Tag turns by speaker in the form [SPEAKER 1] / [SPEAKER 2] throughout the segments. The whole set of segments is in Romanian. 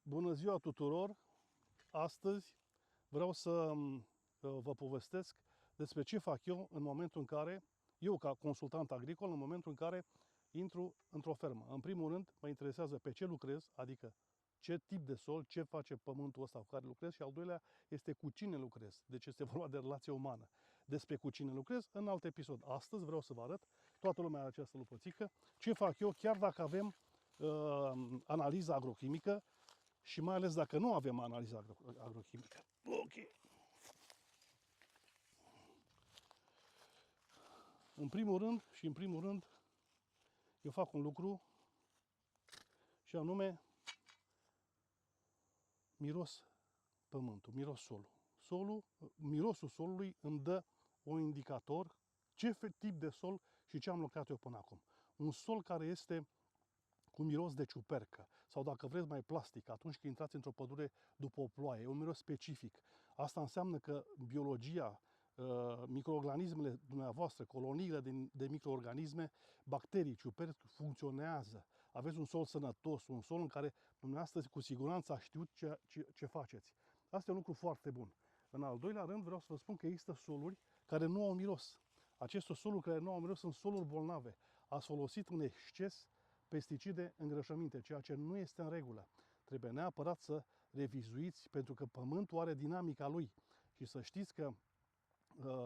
[SPEAKER 1] Bună ziua tuturor! Astăzi vreau să vă povestesc despre ce fac eu în momentul în care, eu ca consultant agricol, în momentul în care intru într-o fermă. În primul rând, mă interesează pe ce lucrez, adică ce tip de sol, ce face pământul ăsta cu care lucrez și al doilea este cu cine lucrez. Deci este vorba de relație umană. Despre cu cine lucrez în alt episod. Astăzi vreau să vă arăt, toată lumea are această lupățică, ce fac eu chiar dacă avem analiza agrochimică și mai ales dacă nu avem analiza agrochimică. Ok. În primul rând, eu fac un lucru și anume miros pământul, miros solul. Mirosul solului îmi dă un indicator ce tip de sol și ce am lucrat eu până acum. Un sol care este cu miros de ciupercă sau, dacă vreți, mai plastic, atunci când intrați într-o pădure după o ploaie, un miros specific. Asta înseamnă că biologia, microorganismele dumneavoastră, coloniile de microorganisme, bacterii, ciuperci, funcționează. Aveți un sol sănătos, un sol în care dumneavoastră cu siguranță a știut ce faceți. Asta e un lucru foarte bun. În al doilea rând, vreau să vă spun că există soluri care nu au miros. Aceste soluri care nu au miros sunt soluri bolnave. Ați folosit în exces pesticide, îngrășăminte, ceea ce nu este în regulă. Trebuie neapărat să revizuiți, pentru că pământul are dinamica lui. Și să știți că,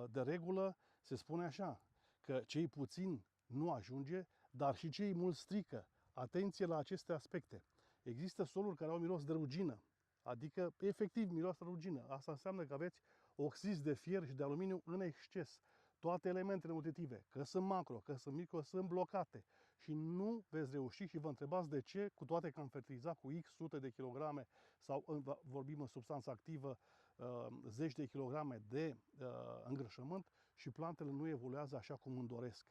[SPEAKER 1] de regulă, se spune așa, că cei puțini nu ajunge, dar și cei mulți strică. Atenție la aceste aspecte. Există soluri care au miros de rugină, adică efectiv miros de rugină. Asta înseamnă că aveți oxid de fier și de aluminiu în exces. Toate elementele nutritive, că sunt macro, că sunt micro, sunt blocate și nu veți reuși și vă întrebați de ce, cu toate că am fertilizat cu X sute de kilograme sau vorbim în substanță activă zeci de kilograme de îngrășământ și plantele nu evoluează așa cum îmi doresc.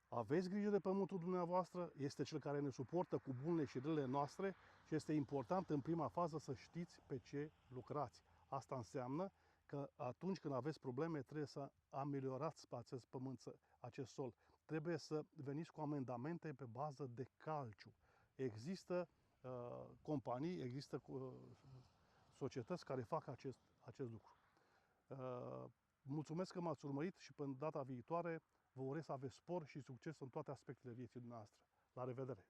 [SPEAKER 1] Aveți grijă de pământul dumneavoastră, este cel care ne suportă cu bunele și relele noastre și este important în prima fază să știți pe ce lucrați. Asta înseamnă că atunci când aveți probleme trebuie să ameliorați pe acest pământ, acest sol. Trebuie să veniți cu amendamente pe bază de calciu. Există companii, există societăți care fac acest lucru. Mulțumesc că m-ați urmărit și până data viitoare vă urez să aveți spor și succes în toate aspectele vieții dumneavoastră. La revedere!